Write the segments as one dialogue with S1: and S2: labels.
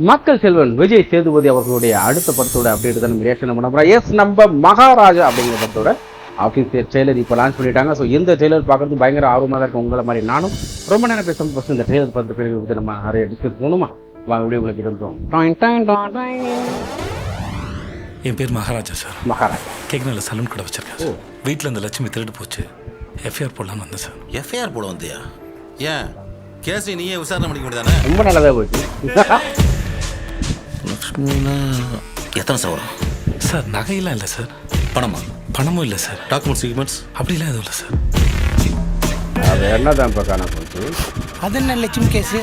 S1: மக்கள் செல்வன் விஜய் சேதுபதி அவர்களுடைய அடுத்த படத்தோட அப்டேட் தான் நம்ம ரியாக்ஷன் பண்ண போகிறோம். எஸ், நம்ம மகாராஜா அப்படிங்கிற படத்தோட ஆஃபீஸியல் ட்ரெய்லர் இப்போ லான்ச் பண்ணிட்டாங்க. ஸோ இந்த ட்ரெய்லர் பார்க்கறது பயங்கர ஆர்வமாக தான் இருக்கும். உங்களை மாதிரி நானும் ரொம்ப நேரம் பேச ஃபஸ்ட் இந்த ட்ரெய்லர் பார்த்து பேருக்கு நம்ம நிறைய டிஸ்கஸ் பண்ணணுமா? வாங்க அப்படியே உங்களுக்கு இருந்தோம்.
S2: என் பேர் மகாராஜா சார்.
S1: மகாராஜா
S2: கேக்னல சலூன் கடை வச்சிருக்கேன் சார். வீட்டில் இந்த லட்சுமி திருடு போச்சு. எஃப்ஐஆர் போடலான்னு வந்தேன் சார்.
S3: எஃப்ஐஆர் போட வந்தியா? ஏன் கேஸ் நீயே விசாரணை பண்ணிக்க முடியாதானே?
S1: ரொம்ப நல்லதாக போச்சு.
S3: லக்ஷ்மினா எத்தனை சவரம்
S2: சார்? நகையெல்லாம் இல்லை சார்.
S3: பணமா?
S2: பணமும் இல்லை சார்.
S3: டாக்குமெண்ட்ஸ்
S2: அப்படிலாம் எதுவும் இல்லை சார்.
S1: அது என்னதான் இப்போ காண போச்சு?
S4: அது என்ன லட்சுமி கேஸு?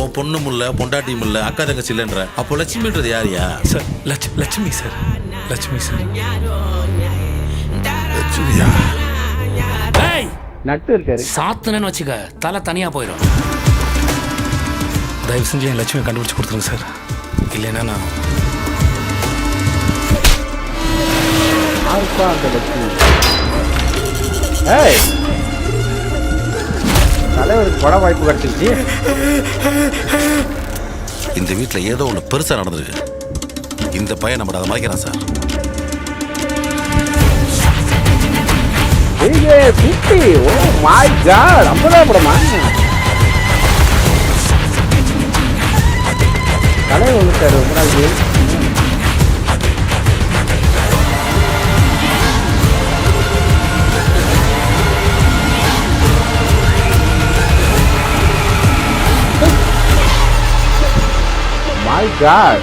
S3: உன் பொண்ணும் இல்லை, பொண்டாட்டியும் இல்லை, அக்கா தங்கச்சி இல்லைன்ற. அப்போ லட்சுமின்றது யாரியா?
S2: Sir Lakshmi sir. Lakshmi sir.
S3: லட்சுமியா?
S1: நட்டு இருக்காரு.
S4: சாத்துனன்னு வச்சுக்க, தலை தனியாக போயிடும்.
S2: தயவு செஞ்சு என் லட்சுமியை கண்டுபிடிச்சு கொடுத்துருங்க சார். இல்லைன்னா நான்
S1: அந்த லட்சுமி தலைவருக்கு பட வாய்ப்பு கிடைச்சிருச்சு.
S3: இந்த வீட்டில் ஏதோ ஒன்று பெருசாக நடந்திருக்கு. இந்த பையன் நம்ம அதை மறைக்கிறான் சார்.
S1: படமா தலைவர் வந்துட்டாரு ரொம்ப நாளைக்கு. My God.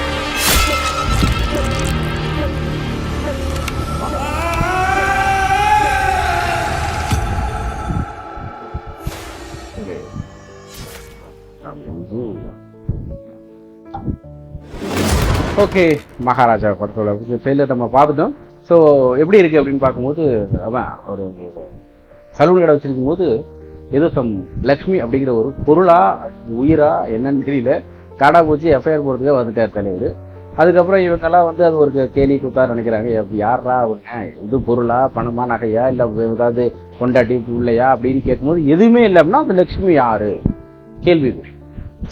S1: ஓகே, மகாராஜா படத்தோட ட்ரெய்லர் நம்ம பார்த்துட்டோம். ஸோ எப்படி இருக்குது அப்படின்னு பார்க்கும்போது, அவன் ஒரு சலூன் கடை வச்சிருக்கும் போது ஏதோ லக்ஷ்மி அப்படிங்கிற ஒரு பொருளா உயிரா என்னன்னு தெரியல, காடா போச்சு எஃப்ஐஆர் போடுறதுக்கே வந்துட்டார் தலைவர். அதுக்கப்புறம் இவங்கெல்லாம் வந்து அது ஒரு கேலி கூத்தா நினைக்கிறாங்க. யாரா அவங்க இது பொருளா, பணமா, நகையா, இல்லை ஏதாவது கொண்டாட்டி பிள்ளையா அப்படின்னு கேட்கும்போது எதுவுமே இல்லை அப்படின்னா அந்த லக்ஷ்மி யாரு கேள்விக்குறி.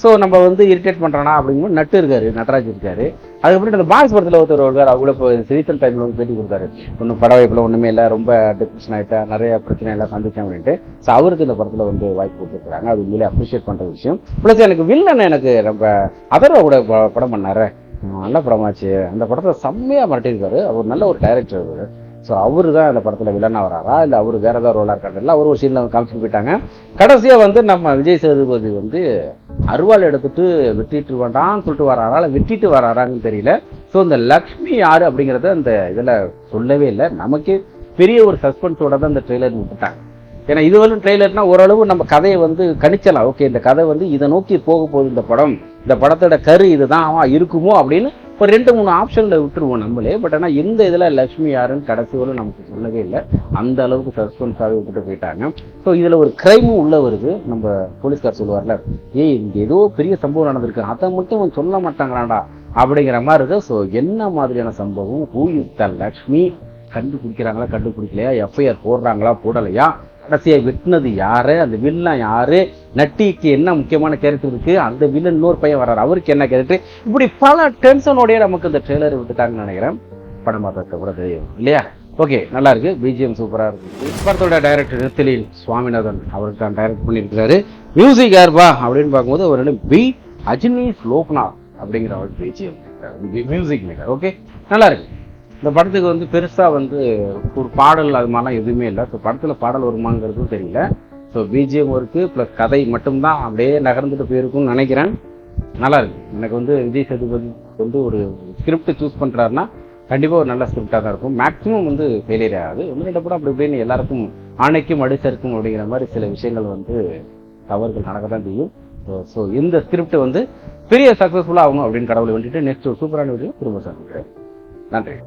S1: ஸோ நம்ம வந்து இரிட்டேட் பண்ணுறானா அப்படிங்கும்போது நட்டு இருக்காரு, நடராஜ் இருக்காரு. அதுக்கப்புறம் அந்த பாக்ஸ் படத்தில் ஒருத்தர் வருவார். அவங்கள இப்போ ரீசெண்ட் டைமில் வந்து பேட்டி கொடுத்தாரு. ஒன்றும் பட வாய்ப்பில் ஒன்றுமே இல்லை, ரொம்ப டிப்ரெஷன் ஆகிட்டா, நிறைய பிரச்சனை எல்லாம் சந்திச்சேன் அப்படின்ட்டு. ஸோ அவருக்கு இந்த படத்தில் வந்து வாய்ப்பு கொடுத்துருக்காங்க. அது உண்மையிலே அப்ரிஷியேட் பண்ணுற விஷயம். ப்ளஸ் எனக்கு வில்லன் எனக்கு ரொம்ப அதர்வா கூட படம் பண்ணாரு, நல்ல படமாச்சு. அந்த படத்தை செம்மையாக மிரட்டியிருக்காரு. அவர் நல்ல ஒரு டைரக்டர் அவர். ஸோ அவரு தான் அந்த படத்தில் வில்லனாக வராரா, இல்லை அவர் வேறு ஏதாவது ரோலாக இருக்காருல்ல, அவர் ஒரு சீனில் காமிச்சிட்டு போயிட்டாங்க. கடைசியாக வந்து நம்ம விஜய் சேதுபதி வந்து அருவாள் எடுத்துட்டு வெட்டிட்டு வேண்டான்னு சொல்லிட்டு வராரா, இல்லை வெட்டிட்டு வராரான்னு தெரியல. ஸோ இந்த லக்ஷ்மி யாரு அப்படிங்கிறத அந்த இதில் சொல்லவே இல்லை. நமக்கே பெரிய ஒரு சஸ்பென்ஸோட தான் இந்த ட்ரெய்லர் விட்டுட்டாங்க. ஏன்னா இது வந்து ட்ரெய்லர்னா ஓரளவு நம்ம கதையை வந்து கணிச்சலாம். ஓகே, இந்த கதை வந்து இதை நோக்கி போக போகுது, இந்த படம், இந்த படத்தோட கரு இதுதான் இருக்குமோ அப்படின்னு ஒரு 2-3 ஆப்ஷனில் விட்டுருவோம் நம்மளே. பட் ஆனால் எந்த இதில் லக்ஷ்மி யாருன்னு கடைசி வரை நமக்கு சொல்லவே இல்லை. அந்த அளவுக்கு சஸ்பென்ஸாகவே விட்டுட்டு போயிட்டாங்க. ஸோ இதில் ஒரு கிரைமும் உள்ள வருது. நம்ம போலீஸ்கார் சொல்லுவார்ல, இங்கே ஏதோ பெரிய சம்பவம் நடந்திருக்கு, அதை மட்டும் சொல்ல மாட்டாங்களாடா அப்படிங்கிற மாதிரி இருக்கு. ஸோ என்ன மாதிரியான சம்பவம், ஹூ இஸ் த லக்ஷ்மி, கண்டுபிடிக்கிறாங்களா கண்டுபிடிக்கலையா, எஃப்ஐஆர் போடுறாங்களா போடலையா, கடைசியாக வெட்டினது யாரு, அந்த வில்லன் யாரு, நட்டிக்கு என்ன முக்கியமான கேரக்டர் இருக்கு, அந்த வில்லன் இன்னொரு பையன் வர்றாரு, அவருக்கு என்ன கேரக்டர், இப்படி பல டென்ஷனோடய நமக்கு இந்த ட்ரெய்லர் விட்டுட்டாங்கன்னு நினைக்கிறேன். படம் பார்த்தா கூட தெரியும் இல்லையா? ஓகே, நல்லா இருக்கு. பிஜிஎம் சூப்பரா இருக்கு. படத்தோட டைரக்டர் நித்திலின் சுவாமிநாதன் அவருக்கு தான் டைரக்ட் பண்ணியிருக்கிறாரு. மியூசிக் யாருப்பா அப்படின்னு பார்க்கும்போது அவரோட பி அஜினீஷ் லோக்நாத் அப்படிங்கிற அவர் பிஜிஎம் மியூசிக் மேக்கர். ஓகே, நல்லா இருக்கு. இந்த படத்துக்கு வந்து பெருசாக வந்து ஒரு பாடல் அது மாதிரிலாம் எதுவுமே இல்லை. ஸோ படத்தில் பாடல் வருமாங்கிறதும் தெரியல. ஸோ பிஜிஎம் ஒர்க்கு ப்ளஸ் கதை மட்டும்தான் அப்படியே நகர்ந்துட்டு போயிருக்கும்னு நினைக்கிறேன். நல்லா இருக்கு. எனக்கு வந்து விஜய் சேதுபதி வந்து ஒரு ஸ்கிரிப்ட் சூஸ் பண்ணுறாருன்னா கண்டிப்பாக ஒரு நல்ல ஸ்கிரிப்டாக தான் இருக்கும். மேக்ஸிமம் வந்து ஃபெயிலியர் ஆகாது. ஒன்று ரெண்டு படம் அப்படி இப்படின்னு எல்லாருக்கும் ஆணைக்கும் அடிசருக்கும் அப்படிங்கிற மாதிரி சில விஷயங்கள் வந்து தவறுகள் நடக்க தான் செய்யும். ஸோ இந்த ஸ்கிரிப்ட் வந்து பெரிய சக்ஸஸ்ஃபுல்லாக ஆகணும் அப்படின்னு கடவுளை வேண்டிட்டு நெக்ஸ்ட் ஒரு சூப்பரான வீடியோ திரும்ப சந்திக்கிறேன். நன்றி.